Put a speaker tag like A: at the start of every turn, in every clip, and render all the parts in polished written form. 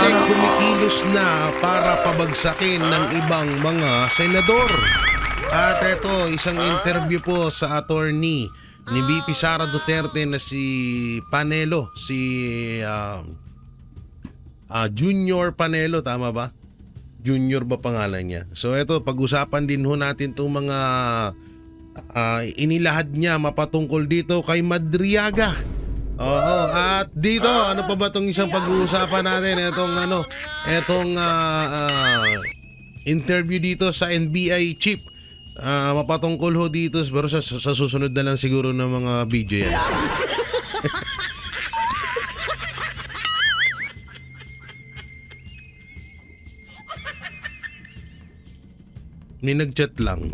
A: Comelec kumikilos na para pabagsakin ng ibang mga senador. At ito, isang interview po sa attorney ni VP Sara Duterte na si Panelo, si Junior Panelo, tama ba? Junior ba pangalan niya? So ito, pag-usapan din ho natin itong mga inilahad niya mapatungkol dito kay Madriaga. Oo, at dito, ano pa ba itong isang pag-uusapan natin? Itong interview dito sa NBI chief. Mapatungkol ho dito, pero sa susunod na lang siguro ng mga video yan. May nag-chat lang.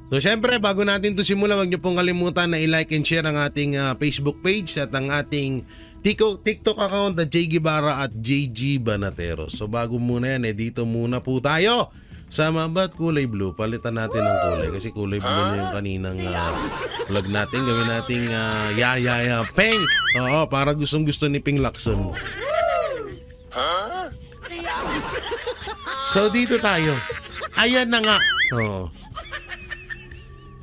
A: So syempre, bago natin to simulan, huwag niyo pong kalimutan na i-like and share ang ating Facebook page at ang ating TikTok account na J. Guevara at JG Banatero. So bago muna yan, dito muna po tayo sa Mabat kulay blue. Palitan natin ng kulay kasi kulay blue na yung kaninang vlog natin. Gawin nating pink. Oo, para gustong gusto ni Ping Lacson. So dito tayo. Ayan na nga. Oo.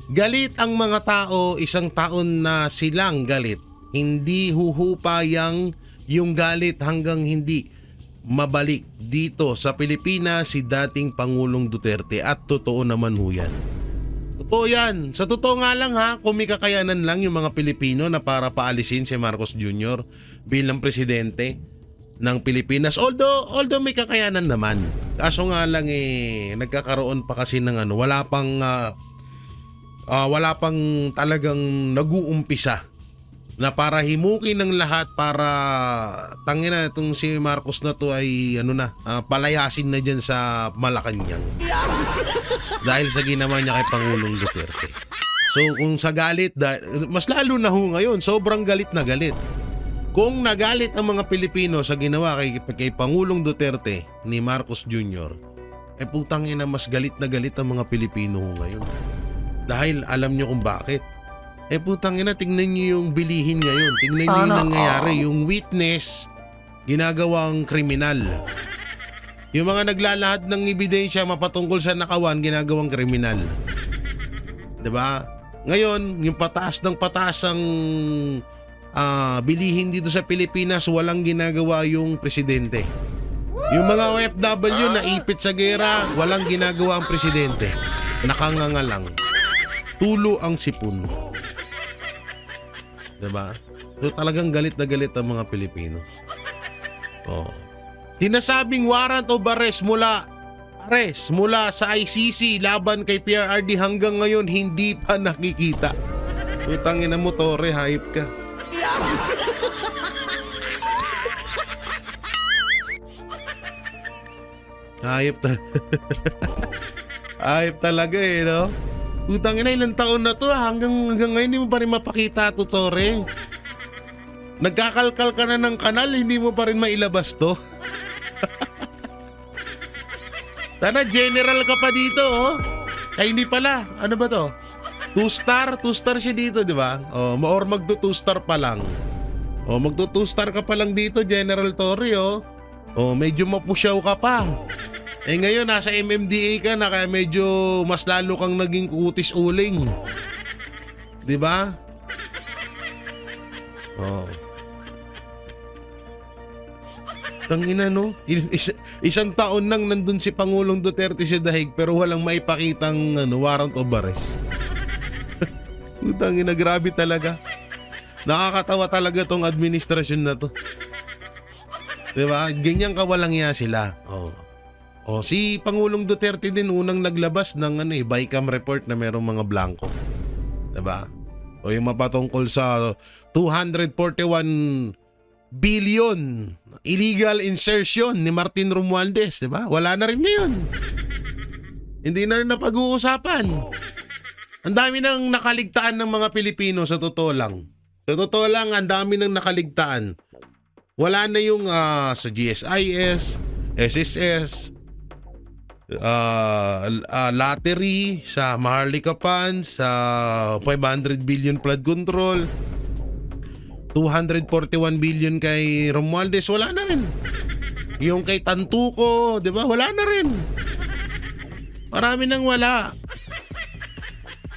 A: Galit ang mga tao, isang taon na silang galit. Hindi huhupayang yung galit hanggang hindi mabalik dito sa Pilipinas si dating Pangulong Duterte, at totoo naman ho yan. Totoo yan. Sa totoo nga lang ha, kung may kakayanan lang yung mga Pilipino na para paalisin si Marcos Jr. bilang presidente ng Pilipinas. Although may kakayanan naman. Kaso nga lang nagkakaroon pa kasi ng wala pang talagang nag-uumpisa na para himukin ng lahat para tangina itong si Marcos na to ay palayasin na dyan sa Malacanang dahil sa ginawa niya kay Pangulong Duterte. So kung sa galit, mas lalo na ho ngayon, sobrang galit na galit. Kung nagalit ang mga Pilipino sa ginawa kay Pangulong Duterte ni Marcos Jr., putang ina, mas galit na galit ang mga Pilipino ho ngayon. Dahil alam nyo kung bakit. Putang ina, tingnan nyo yung bilihin ngayon. Tingnan nyo yung nangyayari. Yung witness, ginagawang kriminal. Yung mga naglalahad ng ebidensya mapatungkol sa nakawan, ginagawang kriminal. Diba? Ngayon, yung pataas ng pataas ang bilihin dito sa Pilipinas, walang ginagawa yung presidente. Yung mga OFW na ipit sa gera, walang ginagawa ang presidente. Nakanganga lang. Tulo ang sipon. Diba? So talagang galit na galit ang mga Pilipino. Oh. Sinasabing warrant of arrest mula sa ICC laban kay PRRD hanggang ngayon hindi pa nakikita. Utangin na mo, Tore, hype ka. Hayop talaga. Hayop talaga no? Utang ina, ilang taon na to hanggang ngayon hindi mo pa rin mapakita to, Tore. Nagkakalkal ka na ng kanal, hindi mo pa rin mailabas to. Tana, general ka pa dito, oh. Ay, hindi pala. Ano ba to? 2-star? 2-star siya dito, di ba? Oh, or magdo 2-star pa lang. Oh, magdo 2-star ka pa lang dito, General Torre, oh. Oh, medyo mapusyaw ka pa. Ngayon, nasa MMDA ka na, kaya medyo mas lalo kang naging kutis uling. Di ba? Oh. Tangina, no? Isang taon nang nandun si Pangulong Duterte sa dahig pero walang maipakitang warrant of arrest. Tangina, grabe talaga. Nakakatawa talaga tong administrasyon na to. Diba? Ganyan kawalang iya sila. Oh, si Pangulong Duterte din unang naglabas ng Bicam report na merong mga blanco. Diba? O yung mapatungkol sa 241 billion illegal insertion ni Martin Romualdez, diba? Wala na rin ngayon. Hindi na rin napag-uusapan. Ang dami nang nakaligtaan ng mga Pilipino sa totoo lang. Sa totoo lang, ang dami nang nakaligtaan. Wala na yung sa GSIS, SSS, lottery, sa Maharlika Funds, sa 500 billion flood control, 241 billion kay Romualdez, wala na rin. Yung kay Tantuco, di ba? Wala na rin. Marami nang wala.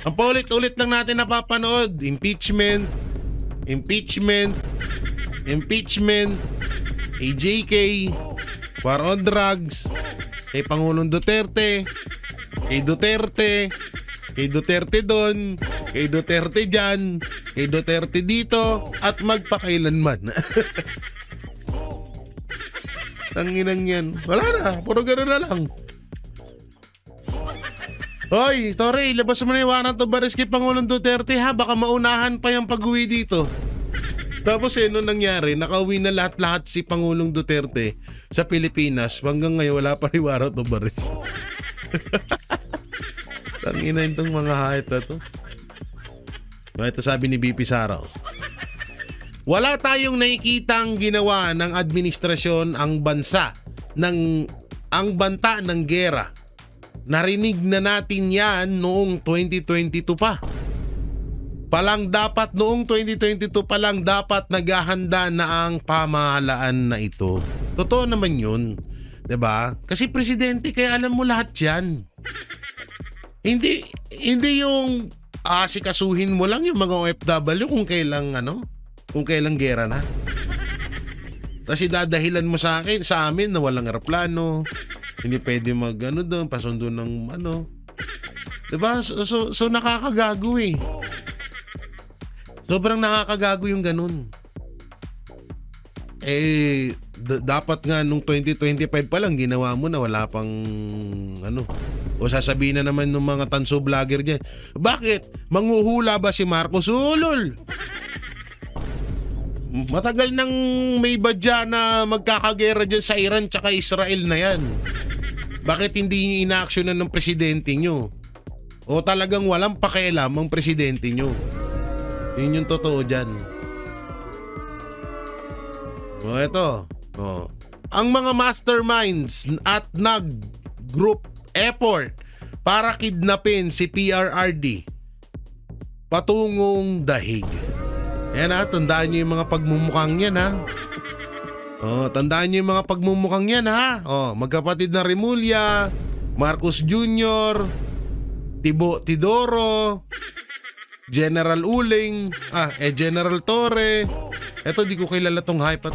A: Ang paulit-ulit lang natin napapanood, impeachment, impeachment, impeachment, AJK, war on drugs, kay Pangulong Duterte, kay Duterte, kay Duterte doon, kay Duterte dyan, kay Duterte dito, at magpakailanman. Tanginang yan. Wala na, puro gano'n na lang. Hoy, Torre, labas mo na yung warrant of arrest kay Pangulong Duterte ha, baka maunahan pa yung pag-uwi dito. Tapos nung nangyari, nakauwi na lahat-lahat si Pangulong Duterte sa Pilipinas, hanggang ngayon wala pa rin warrant of arrest. Tangina itong mga hayop na to. Ito sabi ni BP Sara. Wala tayong nakikitang ginawa ng administrasyon ang banta ng gera. Narinig na natin yan noong 2022 pa. Noong 2022 pa lang dapat naghahanda na ang pamahalaan na ito. Totoo naman yun. 'Di ba? Kasi presidente, kaya alam mo lahat yan. Hindi yung asikasuhin mo lang yung mga OFW kung kailang gera na. Kasi dadahilan mo sa amin na walang eroplano. Hindi pwede doon, pasundo ng Diba? So nakakagago eh. Sobrang nakakagago yung ganun. Dapat nga nung 2025 pa lang ginawa mo na wala pang O sasabihin na naman ng mga tanso vlogger dyan, bakit? Manghuhula ba si Marcos? Ulol! Matagal nang may badya na magkakagera dyan sa Iran tsaka Israel na yan. Bakit hindi nyo inaaksyonan ng presidente nyo? O talagang walang pakialam ang presidente nyo? Yun yung totoo dyan. O eto. Ang mga masterminds at nag-group effort para kidnapin si PRRD patungong dahig. Yan tandaan nyo yung mga pagmumukhang yan tandaan nyo yung mga pagmumukhang yan magkapatid na Remulla, Marcos Jr., Tidoro, General Uling, General Torre. Eto, di ko kilala tong hype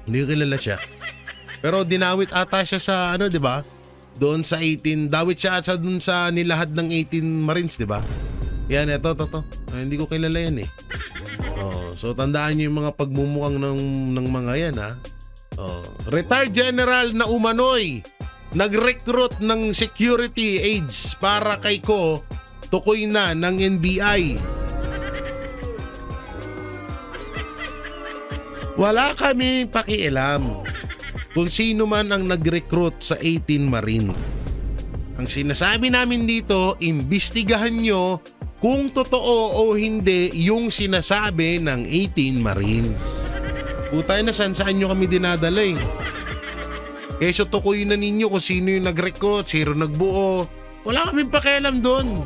A: Hindi ko kilala siya. Pero dinawit ata siya sa di ba? Doon sa 18, dawit siya doon sa nilahad ng 18 Marines, di ba? Yan, eto. Hindi ko kilala yan eh. So tandaan niyo yung mga pagmumukhang ng mga yan Retired General na umano'y nag-recruit ng security aides para kay tukoy na ng NBI. Wala kami pakialam kung sino man ang nag-recruit sa 18 Marine. Ang sinasabi namin dito, imbestigahan nyo kung totoo o hindi yung sinasabi ng 18 Marines. Putay na saan nyo kami dinadala eh. Keso tukoy na ninyo kung sino yung nag-recruit, sino nagbuo. Wala kaming pakialam doon.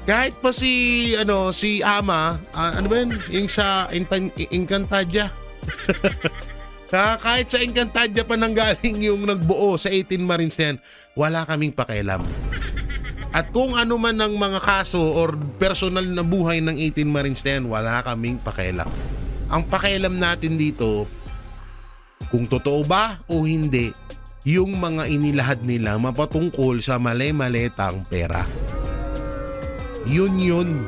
A: Kahit pa si Ama, ano ba yun? Yung sa Encantadia. Kahit sa Encantadia pa nanggaling yung nagbuo sa 18 Marines na yan, wala kaming pakialam. At kung ano man ang mga kaso or personal na buhay ng 18 Marines na yan, wala kaming pakialam. Ang pakialam natin dito, kung totoo ba o hindi, yung mga inilahad nila mapatungkol sa mali-malitang pera. Yun.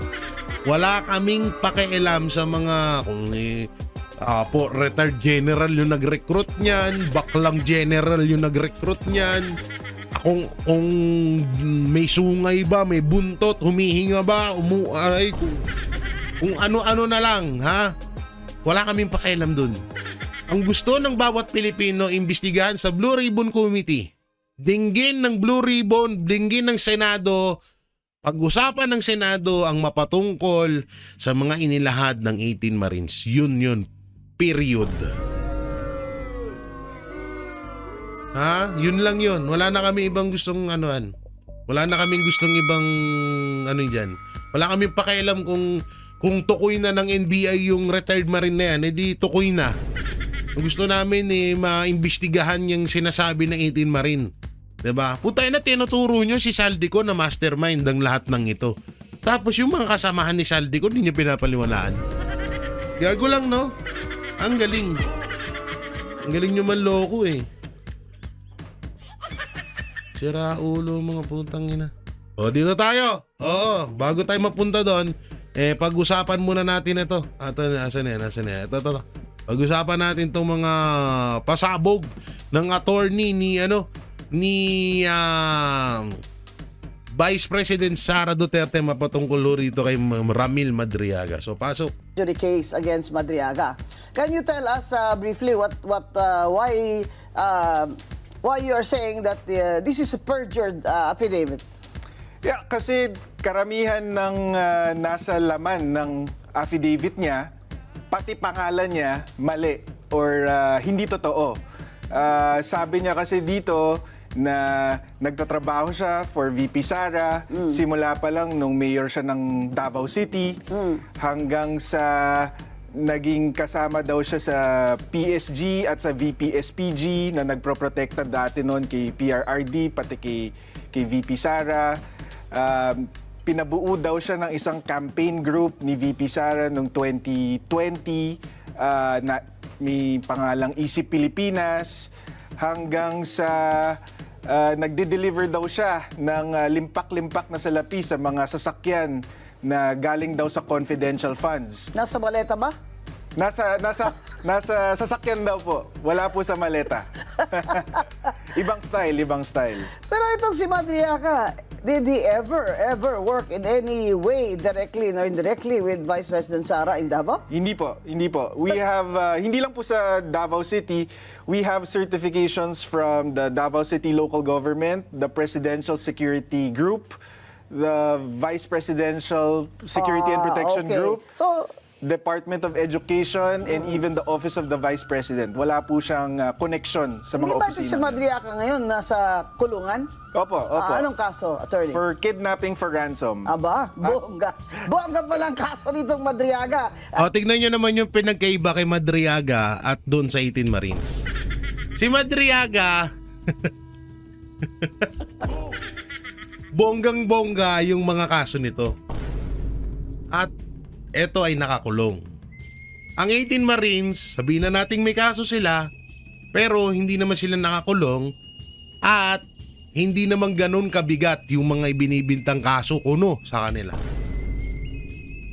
A: Wala kaming pakialam sa mga retired general yung nag-recruit niyan, baklang general yung nag-recruit niyan. Kung may sungay ba, may buntot, humihinga ba, kung ano-ano na lang, wala kaming pakialam dun. Ang gusto ng bawat Pilipino, imbestigahan sa Blue Ribbon Committee. Dinggin ng Blue Ribbon, dinggin ng Senado, pag-usapan ng Senado ang mapatungkol sa mga inilahad ng 18 Marines. Yun. Period. Yun lang yun. Wala na kami ibang gustong Wala na kaming gustong ibang dyan. Wala kaming pakialam kung kung tukoy na ng NBI yung retired marine na yan, edi tukoy na. Gusto namin maimbestigahan yung sinasabi ng 18 Marine. Diba? Putay na tinuturo nyo si Saldico na mastermind ng lahat ng ito. Tapos yung mga kasamahan ni Saldico, hindi nyo pinapaliwalaan. Gago lang, no? Ang galing. Ang galing nyo man loko eh. Sira ulo mga putang ina. O, dito tayo. Oo, bago tayo mapunta doon, pag-usapan muna natin ito. Asan yan? Ito. Pag-usapan natin itong mga pasabog ng attorney ni Vice President Sara Duterte mapatungkol rito kay Ramil Madriaga. So, pasok.
B: Jury case against Madriaga. Can you tell us briefly why you are saying that this is a perjured affidavit?
C: Yeah, kasi karamihan ng nasa laman ng affidavit niya, pati pangalan niya mali or hindi totoo. Sabi niya kasi dito na nagtatrabaho siya for VP Sara simula pa lang nung mayor siya ng Davao City hanggang sa naging kasama daw siya sa PSG at sa VP SPG na nagproprotekta dati noon kay PRRD pati kay VP Sara. Pinabuo daw siya ng isang campaign group ni VP Sara noong 2020 na may pangalang Isip Pilipinas hanggang sa nagde-deliver daw siya ng limpak-limpak na salapi sa mga sasakyan na galing daw sa confidential funds.
B: Nasa maleta ba?
C: Nasa sasakyan daw po. Wala po sa maleta. Ibang style.
B: Pero itong si Madriaga, did he ever work in any way, directly or indirectly, with Vice President Sara in Davao?
C: Hindi po. We have, hindi lang po sa Davao City, we have certifications from the Davao City Local Government, the Presidential Security Group, the Vice Presidential Security and Protection
B: okay.
C: Group,
B: So,
C: Department of Education, and even the Office of the Vice President. Wala po siyang connection sa
B: hindi
C: mga
B: ba ito si
C: opisina.
B: Madriaga ngayon nasa kulungan?
C: Opo.
B: Anong kaso, attorney?
C: For kidnapping for ransom.
B: Aba, bongga. Bongga palang kaso nitong Madriaga.
A: O, tignan nyo naman yung pinagkaiba kay Madriaga at doon sa 18 Marines. Si Madriaga, bonggang-bongga yung mga kaso nito. At eto ay nakakulong. Ang 18 Marines, sabihin na nating may kaso sila, pero hindi naman sila nakakulong at hindi naman ganun kabigat yung mga ibinibintang kaso kuno sa kanila.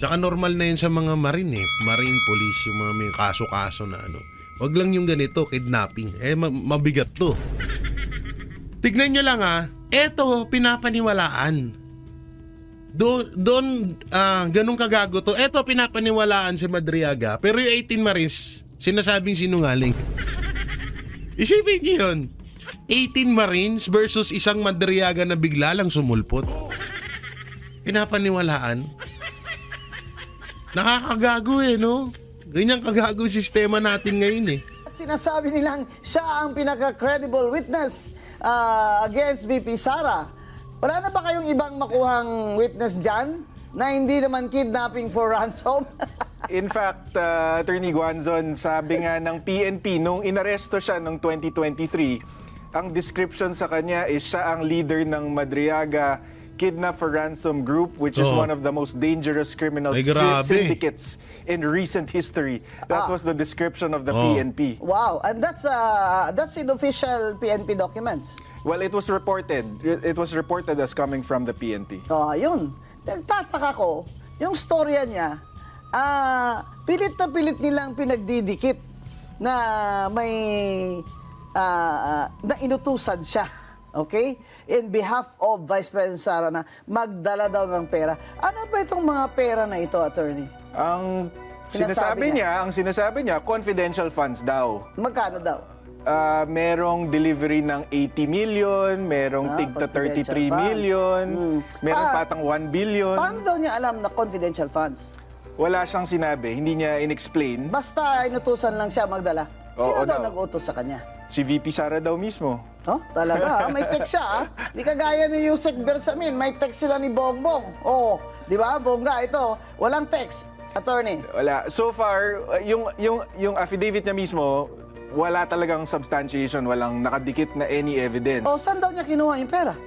A: Tsaka normal na yun sa mga Marine Marine Police, yung mga may kaso-kaso na ano. Wag lang yung ganito, kidnapping. Mabigat to. Tignan nyo lang eto, pinapaniwalaan. Doon, ganun kagago to. Eto, pinapaniwalaan si Madriaga. Pero yung 18 Marines, sinasabing sinungaling. Isipin niyo yun. 18 Marines versus isang Madriaga na bigla lang sumulpot. Pinapaniwalaan. Nakakagago no? Ganyang kagago yung sistema natin ngayon
B: At sinasabi nilang siya ang pinaka-credible witness against VP Sara. Wala na ba kayong ibang makuhang witness dyan na hindi naman kidnapping for ransom?
C: In fact, Attorney Guanzon, sabi nga ng PNP, nung inaresto siya noong 2023, ang description sa kanya is siya ang leader ng Madriaga Kidnap for Ransom Group, which is one of the most dangerous criminal syndicates in recent history. That was the description of the PNP.
B: Wow, and that's in official PNP documents.
C: Well, it was reported. It was reported as coming from the PNP.
B: Yun. Nagtataka ko, yung storya niya, pilit na pilit nilang pinagdidikit na may na inutusan siya. Okay? In behalf of Vice President Sara na magdala daw ng pera. Ano ba itong mga pera na ito, attorney?
C: Ang
B: Sinasabi
C: sinasabi niya, confidential funds daw.
B: Magkano daw?
C: Merong delivery ng 80 million, merong tigta 33 million, merong patang 1 billion.
B: Paano daw niya alam na confidential funds?
C: Wala siyang sinabi, hindi niya in-explain.
B: Basta inutusan lang siya magdala. Sino
C: Oo
B: daw
C: daw.
B: nag-utos sa kanya?
C: Si VP Sara daw mismo.
B: Oh, talaga may text siya Di kagaya ni Yusek Bersamin, may text sila ni Bongbong. Oh, di ba? Bongga, ito, walang text. Attorney.
C: Wala. So far, yung affidavit niya mismo, wala talagang substantiation, walang nakadikit na any evidence.
B: O, saan daw niya kinuha yung pera?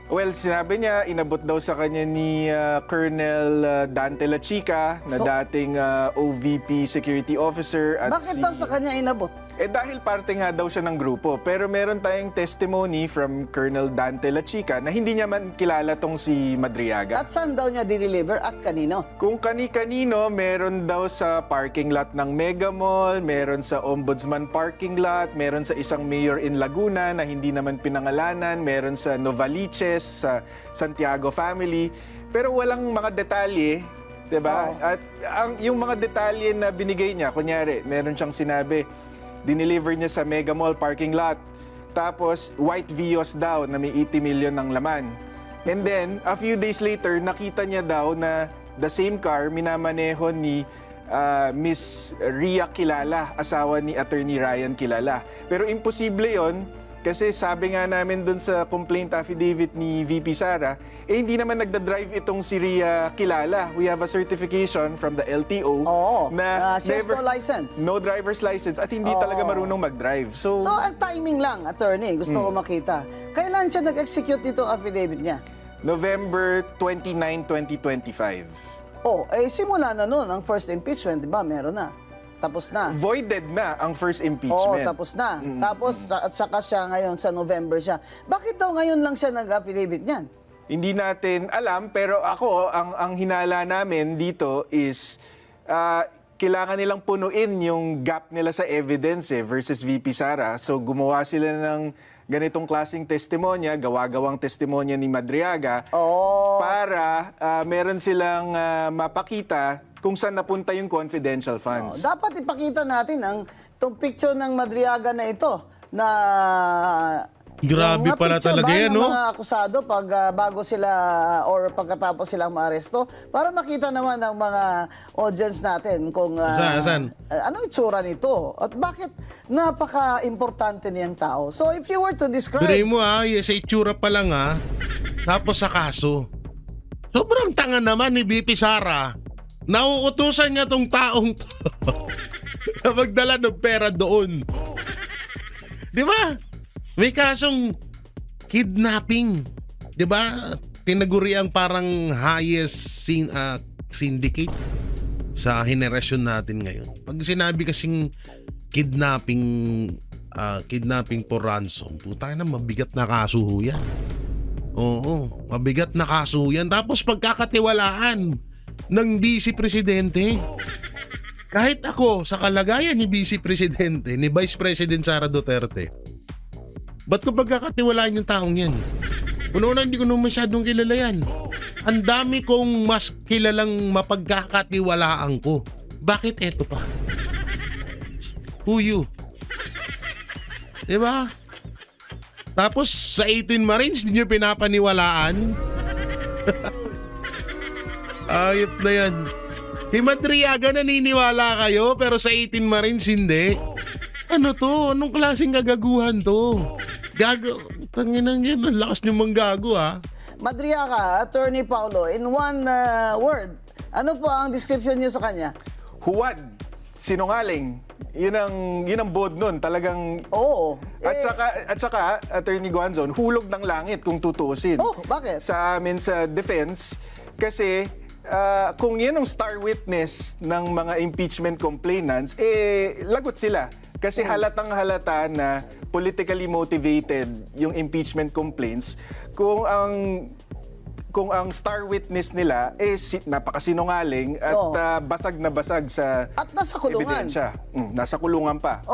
C: Well, sinabi niya, inabot daw sa kanya ni Colonel Dante La Chica, na dating OVP security officer. At
B: Bakit daw sa kanya inabot?
C: dahil parte nga daw siya ng grupo. Pero meron tayong testimony from Colonel Dante La Chica na hindi niya man kilala tong si Madriaga.
B: At saan daw niya dineliver at kanino?
C: Kung kani-kanino, meron daw sa parking lot ng Mega Mall, meron sa Ombudsman parking lot, meron sa isang mayor in Laguna na hindi naman pinangalanan, meron sa Novaliches, sa Santiago family. Pero walang mga detalye, 'di ba? At yung mga detalye na binigay niya, kunyari, meron siyang sinabi, dineliver niya sa Mega Mall parking lot. Tapos, white Vios daw na may 80 million ng laman. And then, a few days later, nakita niya daw na the same car minamaneho ni Miss Ria Kilala, asawa ni Attorney Ryan Kilala. Pero imposible yon kasi sabi nga namin dun sa complaint affidavit ni VP Sara, hindi naman nagda-drive itong si Ria Kilala. We have a certification from the LTO na
B: she has no license.
C: no driver's license at hindi talaga marunong mag-drive. So,
B: So, ang timing lang, attorney, gusto ko makita. Kailan siya nag-execute nitong affidavit niya?
C: November 29, 2025.
B: Simula na noon ang first impeachment, di ba? Meron na. Tapos na.
C: Voided na ang first
B: Oo,
C: impeachment.
B: tapos na. Tapos, at saka siya ngayon, sa November siya. Bakit daw ngayon lang siya nag-affidavit niyan?
C: Hindi natin alam, pero ako, ang hinala namin dito is kailangan nilang punuin yung gap nila sa evidence versus VP Sara. So gumawa sila ng ganitong klaseng testimonya, gawa-gawang testimonya ni Madriaga para meron silang mapakita kung saan napunta yung confidential funds.
B: Dapat ipakita natin itong picture ng Madriaga na ito na
A: Grabe
B: yung mga
A: pala
B: picture
A: talaga
B: ba
A: yan,
B: ng
A: no?
B: mga akusado pag bago sila or pagkatapos silang maaresto para makita naman ng mga audience natin kung
A: Saan?
B: ano itsura nito at bakit napaka-importante niyang tao. So if you were to describe
A: Biray mo sa itsura pa lang tapos sa kaso. Sobrang tanga naman ni BP Sara. Nauutusan niya tong taong to na magdala ng pera doon. Di ba? May kasong kidnapping. Di ba? Tinaguri ang parang highest syndicate sa henerasyon natin ngayon. Pag sinabi kasing kidnapping for ransom, puta na, mabigat na kaso ho yan. Oo, mabigat na kaso yan. Tapos pagkakatiwalaan ng Vice Presidente. Kahit ako, sa kalagayan ni Vice Presidente, ni Vice President Sara Duterte, ba't ko pagkakatiwalaan yung taong yan? Una-una, hindi ko naman masyadong kilala yan. Ang dami kong mas kilalang mapagkakatiwalaan ko. Bakit eto pa? Who you? Diba? Tapos sa 18 Marines, hindi nyo pinapaniwalaan? Ayop na yan. Kay Madriaga naniniwala kayo, pero sa 18 Marines hindi. Ano to? Anong klaseng gagaguhan to? Tanginan yan, ang lakas nyo manggago
B: Madriaga, Attorney Paulo, in one word, ano po ang description niyo sa kanya?
C: Huwad, sinungaling. Yun ang bod nun, talagang.
B: Oo.
C: At saka, Attorney Guanzon, hulog ng langit kung tutuusin.
B: Bakit?
C: Sa amin sa defense, kasi kung yan ang star witness ng mga impeachment complainants, lagot sila. Kasi halatang halata na politically motivated yung impeachment complaints kung ang star witness nila napakasinungaling at basag na basag sa
B: At nasa kulungan.
C: ebidensya. Nasa kulungan pa.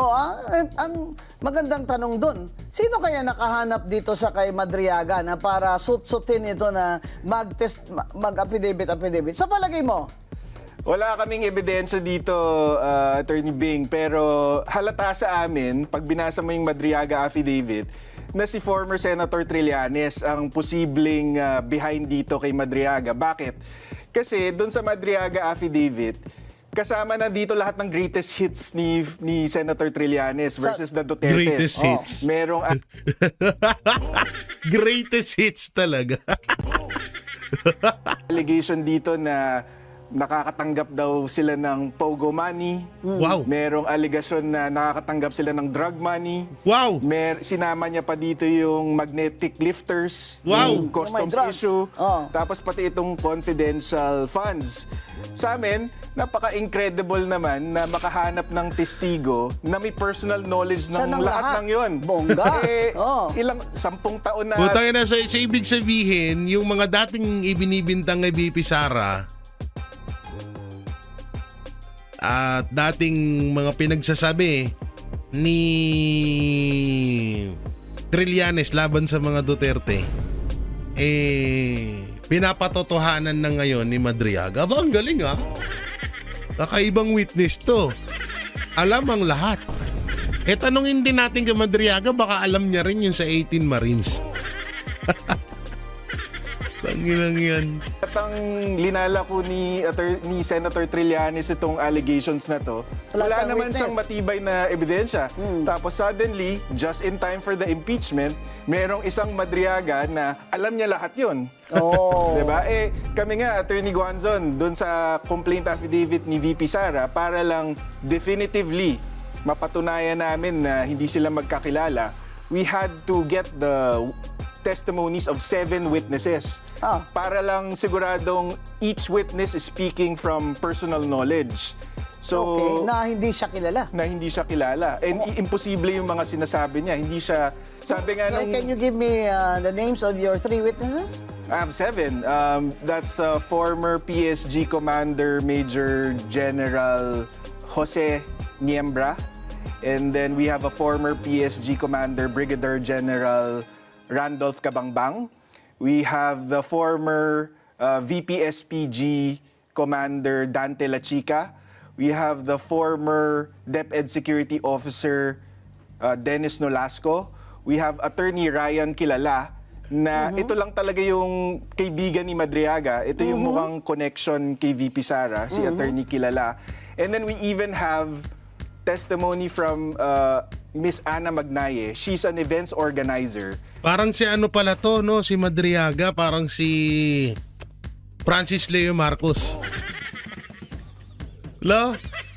B: Ang magandang tanong doon, sino kaya nakahanap dito sa kay Madriaga na para sut-sutin ito na mag-affidavit? Sa palagay mo?
C: Wala kaming ebidensya dito, Attorney Bing, pero halata sa amin, pag binasa mo yung Madriaga affidavit, na si former Senator Trillanes ang posibleng behind dito kay Madriaga. Bakit? Kasi doon sa Madriaga affidavit, kasama na dito lahat ng greatest hits ni Senator Trillanes versus the Dutertes.
A: Greatest hits.
C: Merong
A: Greatest hits talaga.
C: allegation dito na nakakatanggap daw sila ng pogo money.
A: Wow.
C: Merong aligasyon na nakakatanggap sila ng drug money.
A: Wow.
C: Sinama niya pa dito yung magnetic lifters,
A: Wow.
C: yung customs
B: drugs.
C: issue,
B: Oh.
C: tapos pati itong confidential funds. Sa amin, napaka-incredible naman na makahanap ng testigo na may personal knowledge
B: Siya
C: ng
B: ng
C: lahat
B: lahat.
C: ng yon.
B: Bongga. Oh.
C: Ilang 10 taon na
A: Putang ina, so ibig sabihin, yung mga dating ibinibintang kay BP Sara at dating mga pinagsasabi ni Trillanes laban sa mga Duterte, pinapatotohanan na ngayon ni Madriaga. Aba, ang galing ah. Kakaibang witness to. Alam ang lahat. Tanongin din natin kay Madriaga, baka alam niya rin yung sa 18 Marines. Tanginang yan.
C: At ang linala ko ni Senator Trillanes itong allegations na to,
B: Wala
C: wala
B: kang
C: naman
B: witness.
C: siyang matibay na ebidensya. Tapos suddenly, just in time for the impeachment, merong isang Madriaga na alam niya lahat yun.
B: Oh.
C: Diba? Kami nga, Attorney Guanzon, dun sa complaint affidavit ni VP Sara, para lang definitively mapatunayan namin na hindi sila magkakilala, we had to get the testimonies of 7 witnesses. Para lang siguradong each witness is speaking from personal knowledge. So,
B: Okay, na hindi siya kilala.
C: na hindi siya kilala. And imposible yung mga sinasabi niya. Hindi siya, sabi nga nung...
B: Can you give me the names of your 3 witnesses?
C: I have 7. That's former PSG Commander Major General Jose Niembra. And then we have a former PSG Commander Brigadier General Randolph Cabangbang. We have the former VP-SPG Commander Dante Lachica. We have the former DepEd Security Officer Dennis Nolasco. We have Attorney Ryan Kilala na ito lang talaga yung kaibigan ni Madriaga. Ito yung mukhang connection kay VP Sara, si Attorney Kilala. And then we even have testimony from Miss Ana Magnaye. She's an events organizer.
A: Parang si ano pala to, no? Si Madriaga, parang si Francis Leo Marcos. Lo,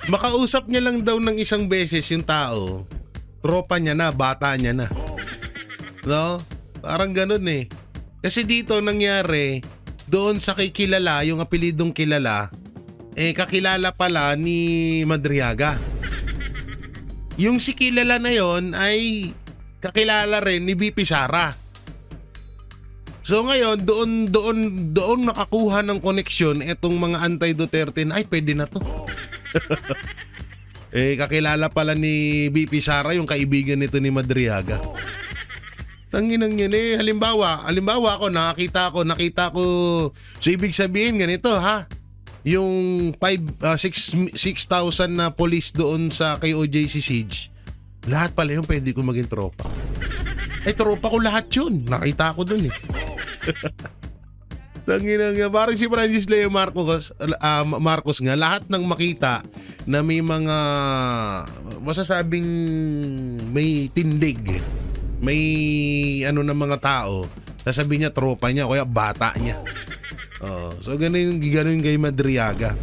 A: makausap niya lang daw ng isang beses yung tao. Tropa niya na, bata niya na. No? Parang ganun eh. Kasi dito nangyari, doon sa kay Kilala, yung apelidong Kilala, kakilala pala ni Madriaga. Yung si Kilala na yon ay kakilala rin ni BP Sara. So ngayon, doon nakakuha ng koneksyon etong mga anti-Duterte na ay pwede na to. Kakilala pala ni BP Sara yung kaibigan nito ni Madriaga. Tanginang yan halimbawa ako nakita ko, so ibig sabihin ganito ha. Yung 6,000 na police doon sa kay OJC Siege, lahat pala yung pwede ko maging tropa. Tropa ko lahat yun. Nakita ko dun eh. Tanginang nga, parang si Francis Leo Marcos nga, lahat ng makita na may mga masasabing may tindig, may ano ng mga tao, sasabihin niya tropa niya o kaya bata niya. So ganun kay Madriaga.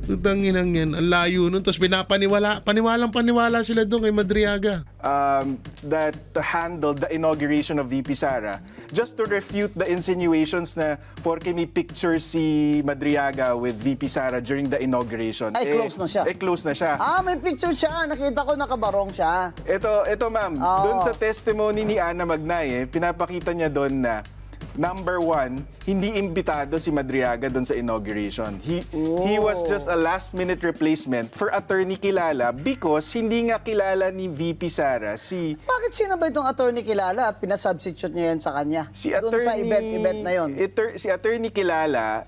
A: Tanginang yan, ang layo nun. Tapos paniwalang sila doon kay Madriaga.
C: That handled the inauguration of VP Sara just to refute the insinuations na porke may picture si Madriaga with VP Sara during the inauguration.
B: Close na siya.
C: Close na siya.
B: May picture siya. Nakita ko nakabarong siya.
C: Ito ma'am,
B: Oo.
C: doon sa testimony ni Ana Magnaye, pinapakita niya doon na number 1, hindi imbitado si Madriaga doon sa inauguration. He was just a last-minute replacement for Attorney Kilala because hindi nga kilala ni VP Sara si
B: Bakit sino ba itong attorney kilala at pinasubstitute niya yan sa kanya? Doon sa event na yon.
C: Si Attorney Kilala,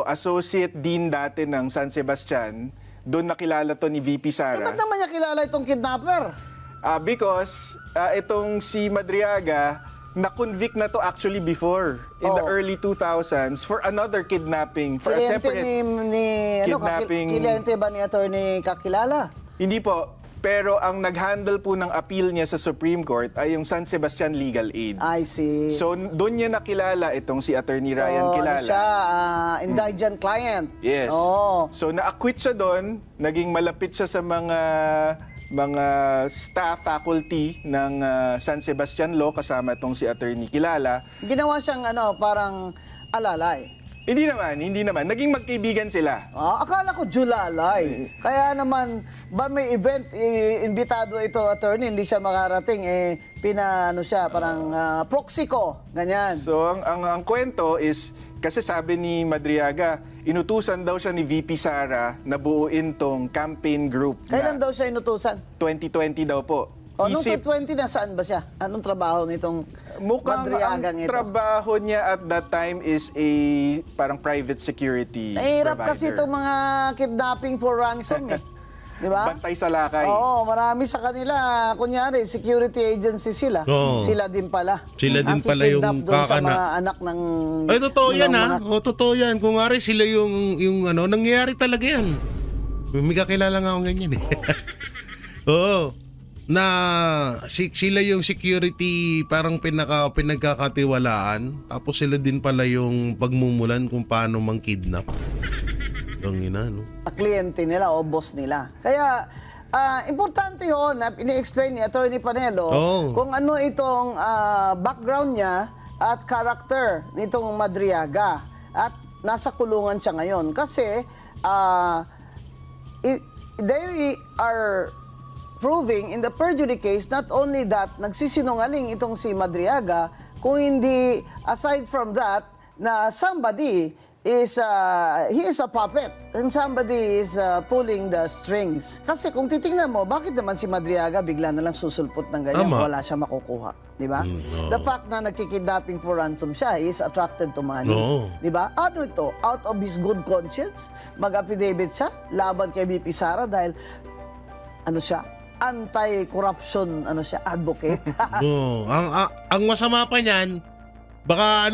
C: Associate Dean dati ng San Sebastian, doon nakilala to ni VP Sara.
B: Ba't naman niya kilala itong kidnapper?
C: Because itong si Madriaga, na-convict na to actually before in the early 2000s for another kidnapping, for a
B: Kliyente
C: separate
B: ni
C: kidnapping.
B: Kliyente ba ni attorney kakilala?
C: Hindi po. Pero ang nag-handle po ng appeal niya sa Supreme Court ay yung San Sebastian Legal Aid.
B: I see.
C: So doon niya nakilala itong si Attorney Ryan
B: So,
C: Kilala.
B: ano siya, indigent client.
C: Yes.
B: Oh.
C: So na-acquit siya doon, naging malapit siya sa mga staff, faculty ng San Sebastian Law kasama itong si Attorney Kilala.
B: Ginawa siyang parang alalay.
C: Hindi naman. Naging magkaibigan sila.
B: Akala ko Julalay. Kaya naman, ba may event, imbitado ito attorney, hindi siya makarating, siya, parang proxy ko, ganyan.
C: So ang kwento is, kasi sabi ni Madriaga, inutusan daw siya ni VP Sara na buuin tong campaign group
B: Kailan
C: na
B: daw siya inutusan?
C: 2020 daw po.
B: Nung 2020 na, saan ba siya? Anong trabaho nitong
C: Mukhang ang
B: Madriagang ito?
C: trabaho niya at that time is a parang private security
B: Mahirap
C: provider.
B: kasi itong mga kidnapping for ransom Di ba?
C: Bantay sa lakay.
B: Oo, marami sa kanila, kunyari, security agency sila.
A: Oo.
B: Sila din pala.
A: Sila din pala yung
B: Ang kikidnap doon sa
A: kakana.
B: mga anak ng...
A: Ay, totoo yan
B: ng
A: ha.
B: mga-
A: O, totoo yan. Kung nga rin sila yung nangyayari talaga yan. May kakilala nga akong ganyan eh. Oo. Na sila yung security parang pinagkakatiwalaan. Tapos sila din pala yung pagmumulan kung paano mang-kidnap. Ang ina, no?
B: kliyente nila o boss nila. Kaya, importante yun na ini-explain ni Attorney Panelo
A: Oo.
B: kung ano itong background niya at character nitong Madriaga. At nasa kulungan siya ngayon. Kasi, they are proving in the perjury case not only that nagsisinungaling itong si Madriaga, kung hindi aside from that na somebody is he is a puppet and somebody is pulling the strings. Kasi kung titingnan mo, bakit naman si Madriaga bigla na lang susulpot ng ganyan,
A: Tama.
B: wala siya makukuha, di ba?
A: oo.
B: The fact na nagkikidnapping for ransom siya, he is attracted to money.
A: Oo.
B: Di ba? Ano ito? Out of his good conscience, mag-affidavit siya laban kay VP Sara dahil ano siya? Anti-corruption advocate.
A: Oo. Ang masama pa niyan, baka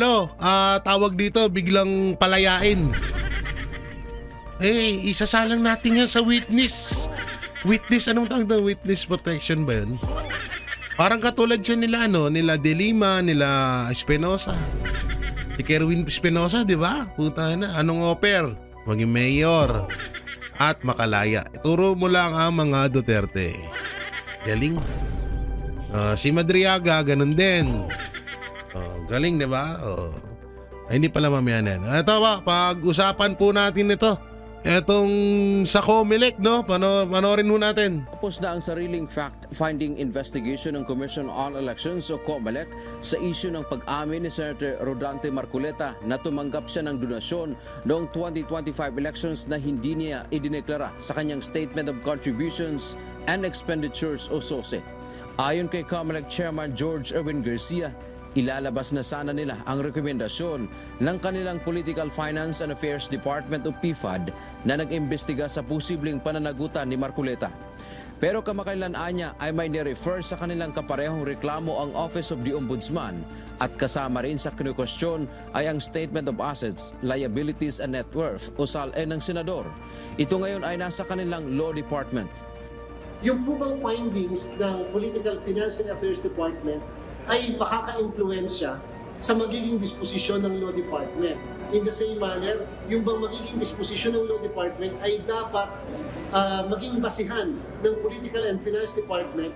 A: tawag dito, biglang palayain. Isasalang natin yan sa witness. Witness, anong tawag doon? Witness protection ba yun? Parang katulad siya nila, nila De Lima, nila Espinosa. Si Kerwin Espinosa, di ba? Puta na, anong offer? Maging mayor at makalaya. Ituro mo lang ang mga Duterte. Galing. Si Madriaga, ganun din. Galing, di ba? Ay, hindi pala mamaya na yan. Ito ba, pag-usapan po natin ito. Etong sa COMELEC, no? Panorin mo natin.
D: Tapos na ang sariling fact-finding investigation ng Commission on Elections o COMELEC sa issue ng pag-amin ni Senator Rodante Marcoleta na tumanggap siya ng donasyon noong 2025 elections na hindi niya idineklara sa kanyang Statement of Contributions and Expenditures o SOSE. Ayon kay COMELEC Chairman George Erwin Garcia, ilalabas na sana nila ang rekomendasyon ng kanilang Political Finance and Affairs Department o PFAD na nag-imbestiga sa posibleng pananagutan ni Marcoleta. Pero kamakailan niya ay may nirefer sa kanilang kaparehong reklamo ang Office of the Ombudsman at kasama rin sa kinukwestiyon ay ang Statement of Assets, Liabilities and Net Worth o SALE ng Senador. Ito ngayon ay nasa kanilang Law Department.
E: Yung po bang findings ng Political Finance and Affairs Department ay makaka-impluensya sa magiging disposisyon ng Law Department. In the same manner, yung bang magiging disposisyon ng Law Department ay dapat maging basihan ng Political and Finance Department.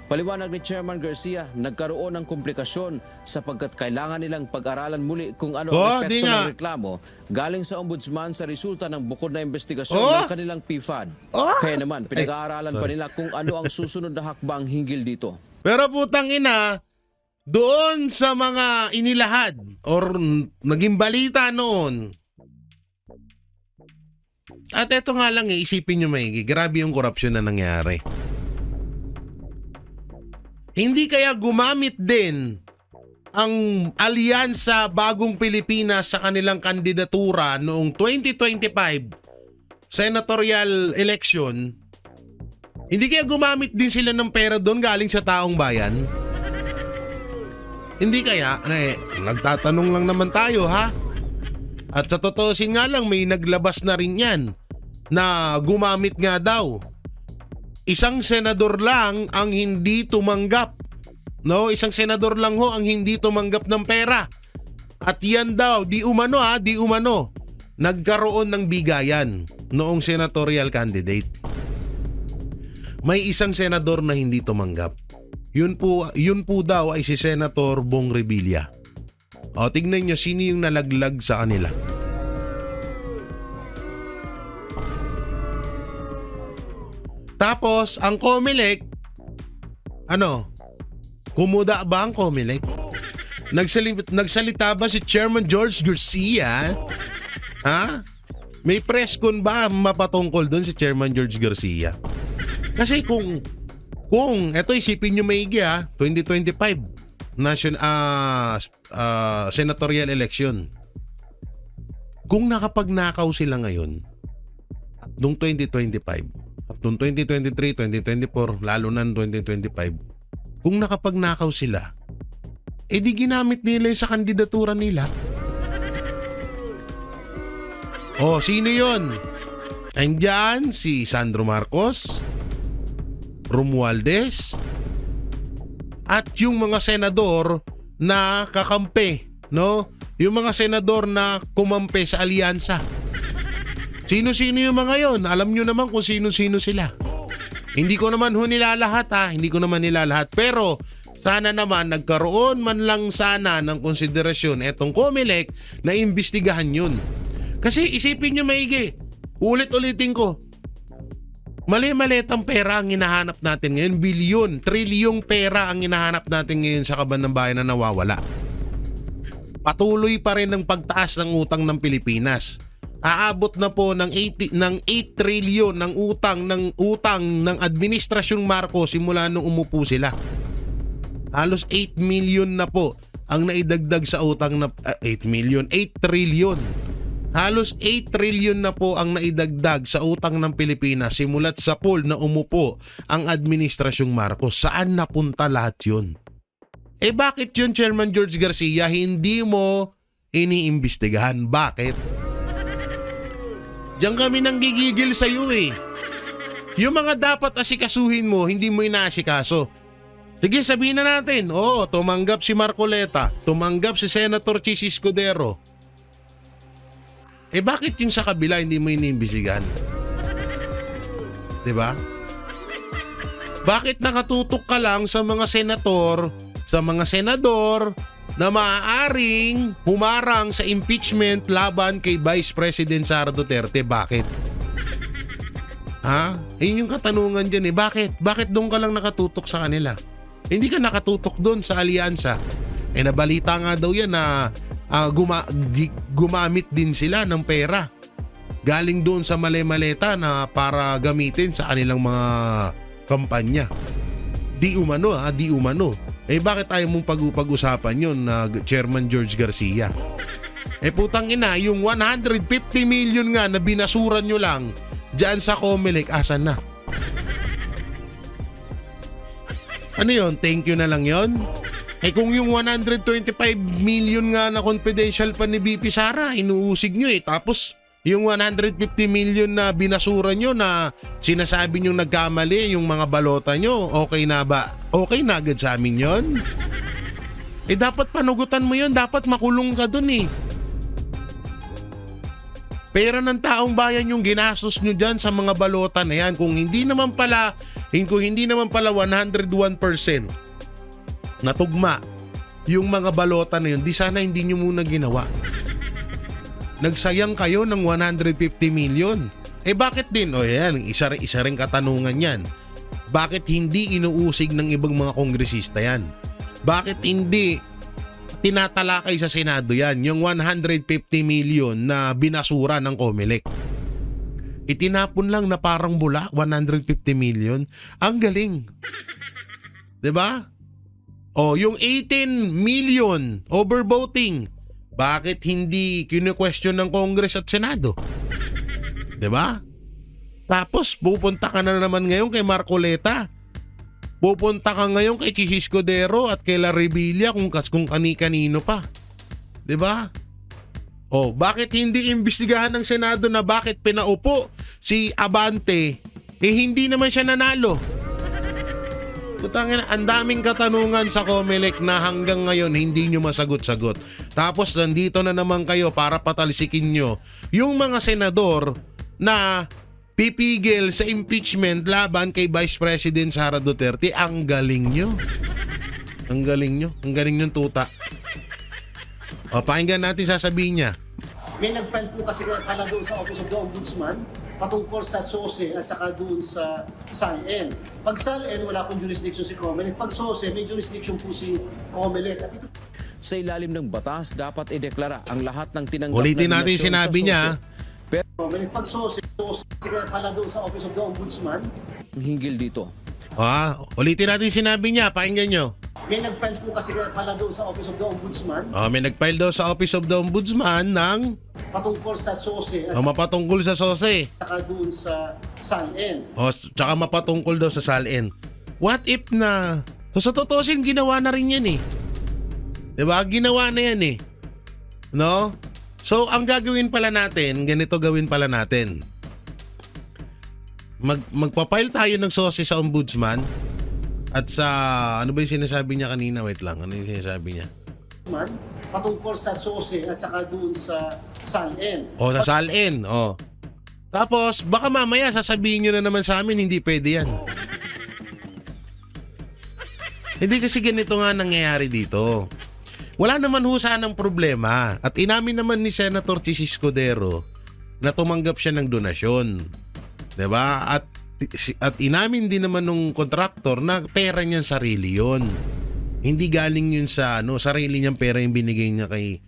D: Paliwanag ni Chairman Garcia, nagkaroon ng komplikasyon sapagkat kailangan nilang pag-aralan muli kung ano ang
A: di
D: epekto
A: nga.
D: ng reklamo galing sa ombudsman sa resulta ng bukod na investigasyon ng kanilang PFAD. Kaya naman, pinag-aaralan pa nila kung ano ang susunod na hakbang hinggil dito.
A: Pero putang ina, doon sa mga inilahad or naging balita noon. At eto nga lang isipin nyo maigi, grabe yung korupsyon na nangyari. Hindi kaya gumamit din ang alyansa Bagong Pilipinas sa kanilang kandidatura noong 2025 senatorial election? Hindi kaya gumamit din sila ng pera doon galing sa taong bayan? Hindi kaya? Nagtatanong lang naman tayo, ha? At sa totoosin nga lang, may naglabas na rin yan na gumamit nga daw isang senador lang ang hindi tumanggap. No, isang senador lang ho ang hindi tumanggap ng pera. At yan daw, di umano, nagkaroon ng bigayan noong senatorial candidate. May isang senador na hindi tumanggap. Yun po daw ay si Senator Bong Revilla. O, tignan nyo sino yung nalaglag sa kanila. Tapos, ang COMELEC, kumuda ba ang COMELEC? Nagsalita ba si Chairman George Garcia? Ha? May press con ba mapatungkol doon si Chairman George Garcia? Kasi kung eto isipin nyo maigi 2025 senatorial election. Kung nakapagnakaw sila ngayon at noong 2025 at noong 2023, 2024, lalo na noong 2025, kung nakapagnakaw sila, di ginamit nila sa kandidatura nila. Sino yon? Andyan si Sandro Marcos, Romualdez, at yung mga senador na kakampi, no? Yung mga senador na kumampi sa alyansa. Sino-sino yung mga yon? Alam nyo naman kung sino-sino sila. Hindi ko naman nilalahat hindi ko naman nilalahat. Pero sana naman nagkaroon man lang sana ng konsiderasyon etong COMELEC na imbestigahan yun. Kasi isipin nyo maigi, ulit-ulitin ko, mali-malitang pera ang hinahanap natin ngayon, bilyon, trilyong pera ang hinahanap natin ngayon sa kaban ng bayan na nawawala. Patuloy pa rin ang pagtaas ng utang ng Pilipinas. Aabot na po ng 8 trilyon ng utang ng Administrasyong Marcos simula nung umupo sila. Halos 8 million na po ang naidagdag sa utang na 8 trilyon. Halos 8 trilyon na po ang naidagdag sa utang ng Pilipinas simulat sa pool na umupo ang Administrasyong Marcos. Saan napunta lahat yun? Bakit yun, Chairman George Garcia, hindi mo iniimbestigahan? Bakit? Diyan kami nanggigigil sa iyo Yung mga dapat asikasuhin mo, hindi mo inaasikaso. Sige, sabihin na natin, tumanggap si Marcoleta, tumanggap si Senator Chis Escudero. Bakit yung sa kabila hindi mo iniimbestigahan? Diba? Bakit nakatutok ka lang sa mga senador na maaaring humarang sa impeachment laban kay Vice President Sara Duterte? Bakit? Yun yung katanungan dyan Bakit? Bakit doon ka lang nakatutok sa kanila? Hindi ka nakatutok doon sa alyansa. Nabalita nga daw yan na gumamit din sila ng pera galing doon sa mali-maleta na para gamitin sa kanilang mga kampanya. Di umano. Bakit ayaw mong pag-usapan yun na Chairman George Garcia? Putang ina, yung 150 million nga na binasuran nyo lang dyan sa COMELEC, asan na? Ano yun? Thank you na lang yun? Kung yung 125 million nga na confidential pa ni BP Sara, inuusig nyo tapos yung 150 million na binasura nyo na sinasabi nyo nagkamali, yung mga balota nyo, okay na ba? Okay na agad sa amin yun? Dapat panugutan mo yun, dapat makulong ka dun Pera ng taong bayan yung ginastos nyo dyan sa mga balota na yan. Kung hindi naman pala 101% natugma yung mga balota na yun, di sana hindi nyo muna ginawa. Nagsayang kayo ng 150 million. Bakit din? Isa rin katanungan yan. Bakit hindi inuusig ng ibang mga kongresista yan? Bakit hindi tinatalakay sa Senado yan, yung 150 million na binasura ng COMELEC? Itinapon lang na parang bula, 150 million. Ang galing. 'Di ba? Yung 18 million overvoting, bakit hindi kine-question ng Congress at Senado? 'Di ba? Tapos pupunta ka na naman ngayon kay Marcoleta. Pupunta ka ngayon kay Chis Escudero at kay La Revilla kung kani-kanino pa. 'Di ba? Bakit hindi imbestigahan ng Senado na bakit pinaupo si Abante hindi naman siya nanalo. Putangin, ang daming katanungan sa COMELEC na hanggang ngayon hindi nyo masagot-sagot. Tapos nandito na naman kayo para patalsikin nyo yung mga senador na pipigil sa impeachment laban kay Vice President Sara Duterte. Ang galing nyo. Ang galing nyo. Ang galing nyo tuta. O, pakinggan natin sasabihin niya.
E: May nag-file po kasi pala doon sa Office of the Ombudsman patungkol sa SOSE at saka doon sa SALN. Pag SALN, wala akong jurisdiction si COMELEC. Pag SOSE, may jurisdiction po si COMELEC. At ito
D: Sa ilalim ng batas, dapat ideklara ang lahat ng tinanggap
A: Ulitin
D: na
A: natin
D: donasyon
A: sinabi
D: sa
A: niya.
D: SOSE.
E: COMELEC, pag SOSE kasi pala doon sa Office of the Ombudsman,
D: Hinggil dito.
A: Ulitin natin sinabi niya. Pakinggan nyo.
E: may nag-file po kasi pala doon sa Office of the Ombudsman
A: May nag-file daw sa Office of the Ombudsman ng
E: patungkol sa SOSE at
A: mapatungkol sa SOSE.
E: saka doon sa SALN.
A: Tsaka mapatungkol daw sa SALN. What if na... So sa totosin, ginawa na rin yan eh. Diba? Ginawa na yan eh. No? So ang gagawin pala natin, ganito gawin pala natin. Magpapile tayo ng SOSE sa Ombudsman at sa... Ano ba yung sinasabi niya kanina? Wait lang. Ano yung sinasabi niya?
E: Patungkol sa SOSE at saka doon sa SALN.
A: Sa SALN. Tapos, baka mamaya sasabihin nyo na naman sa amin, hindi pwede yan. Hindi kasi ganito nga nangyayari dito. Wala naman ho sanang problema. At inamin naman ni Senator Chis Escudero na tumanggap siya ng donasyon. 'Di ba? At inamin din naman nung kontraktor na pera niyang sarili yon. Hindi galing yun sa sarili niyang pera yung binigay niya kay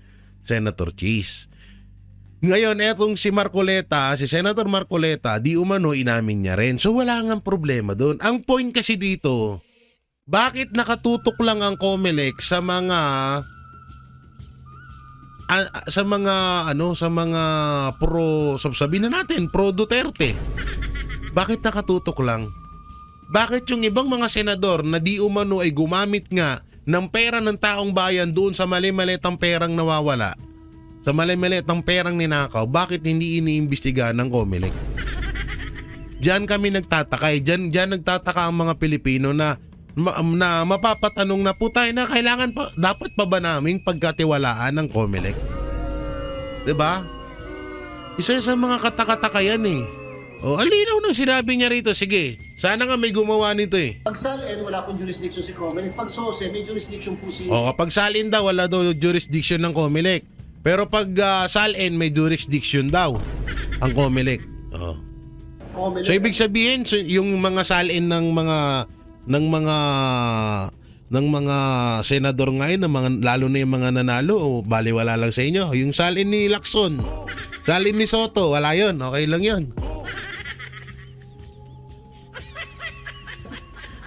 A: Senator Chis. Ngayon, etong si Senator Marcoleta, di umano inamin niya rin. So wala ngang problema doon. Ang point kasi dito, bakit nakatutok lang ang COMELEC sa mga sabihin na natin, pro Duterte? Bakit nakatutok lang? Bakit yung ibang mga senador na di umano ay gumamit nga ng pera ng taong bayan doon sa mali-malitang perang nawawala, sa mali-malitang perang ninakaw, bakit hindi iniimbestigahan ng COMELEC? Diyan kami nagtataka. Diyan nagtataka ang mga Pilipino na mapapatanong na po tayo na dapat pa ba naming pagkatiwalaan ng COMELEC? 'Di ba? Isa sa mga katakataka yan eh. Alinaw nang sinabi niya rito. Sige, sana nga may gumawa nito eh.
E: Pag SALN, wala akong jurisdiction si COMELEC. Pag SOSE, may jurisdiction po si...
A: Kapag SALN daw, wala daw jurisdiction ng COMELEC. Pero pag SALN, may jurisdiction daw ang COMELEC.
E: COMELEC.
A: So ibig sabihin, yung mga SALN ng mga senador ngayon, lalo na yung mga nanalo, baliwala lang sa inyo. Yung SALN ni Lacson, SALN ni Soto, wala yun. Okay lang yun.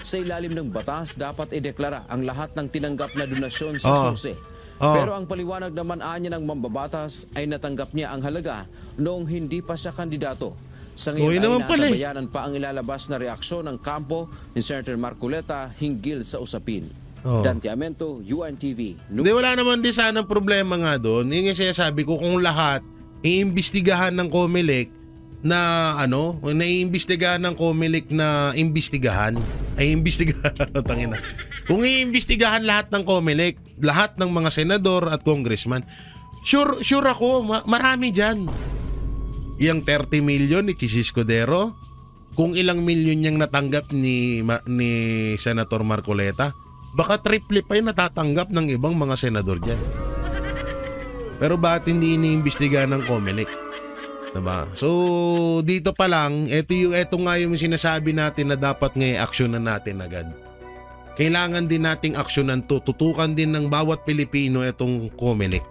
D: Sa ilalim ng batas, dapat ideklara ang lahat ng tinanggap na donasyon sa SOSE. Pero ang paliwanag naman anya ng mambabatas ay natanggap niya ang halaga noong hindi pa siya kandidato. Sa ngayon ay natabayanan pa ang ilalabas na reaksyon ng kampo ni Senator Marcoleta hinggil sa usapin. Dante Amento, UNTV.
A: Hindi, wala naman din sana problema nga doon. Yung sinasabi ko, kung lahat iimbestigahan ng COMELEC na naiimbestigahan ng COMELEC na imbestigahan. Tangina. Kung iimbestigahan lahat ng COMELEC, lahat ng mga senador at congressman, sure ako, marami dyan. Yung 30 million ni Chis Escudero, kung ilang milyon niyang natanggap ni Senator Marcoleta, baka triple pa yung natatanggap ng ibang mga senador dyan. Pero bakit hindi iniimbestigahan ng COMELEC? Diba? So, dito pa lang, ito nga yung sinasabi natin na dapat ngayon aksyonan natin agad. Kailangan din nating aksyonan to, tutukan din ng bawat Pilipino itong COMELEC.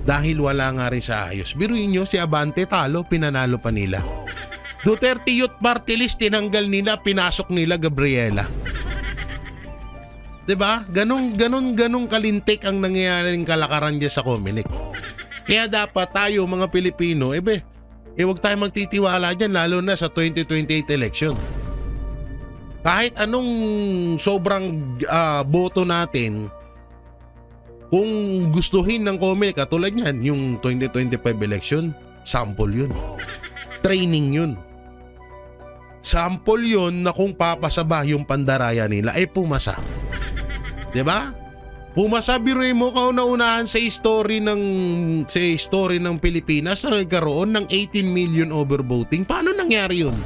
A: Dahil wala nga rin sa ayos. Biruin nyo, si Abante talo, pinanalo pa nila. Duterte Youth Party List, tinanggal nila, pinasok nila Gabriela. Diba? Ganun kalintik ang nangyayaring kalakaran dyan sa COMELEC. Kaya dapat tayo mga Pilipino, huwag tayo magtitiwala dyan, lalo na sa 2028 election. Kahit anong sobrang boto natin, kung gustuhin ng COMELEC, katulad yan, yung 2025 election, sample yun. Training yun. Sample yon na kung papasaba yung pandaraya nila ay pumasa. 'Di ba? Pumasa, biruin mo kauna-unahan sa history ng Pilipinas na nagkaroon ng 18 million overvoting. Paano nangyari yun?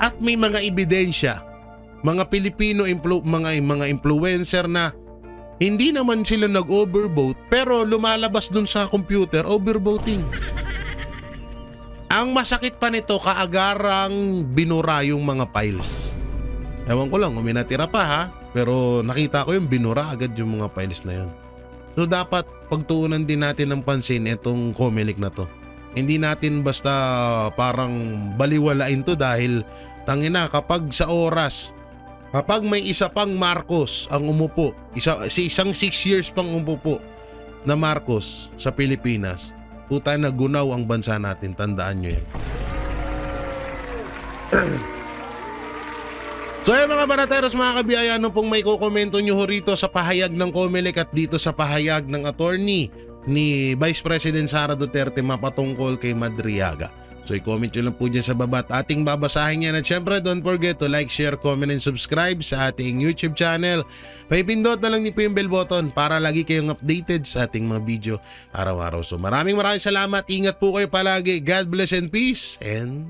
A: At may mga ebidensya, mga Pilipino mga influencer na hindi naman sila nag-overvote pero lumalabas dun sa computer overvoting. Ang masakit pa nito, kaagarang binura yung mga files. Ewan ko lang kung may natira pa ha, pero nakita ko yung binura agad yung mga files na yun. So dapat pagtuunan din natin ng pansin itong Comelec na to. Hindi natin basta parang baliwalain to dahil tangina kapag sa oras, kapag may isa pang Marcos ang umupo, isang 6 years pang umupo na Marcos sa Pilipinas, puta na gunaw ang bansa natin, tandaan nyo yan. So yung mga banateros, mga kabiyaya, ano pong may kukomento nyo ho rito sa pahayag ng Comelec at dito sa pahayag ng attorney ni Vice President Sara Duterte mapatungkol kay Madriaga. So i-comment nyo lang po dyan sa baba at ating babasahin yan. At syempre don't forget to like, share, comment, and subscribe sa ating YouTube channel. Paipindot na lang din po yung bell button para lagi kayong updated sa ating mga video araw-araw. So maraming salamat. Ingat po kayo palagi. God bless and peace and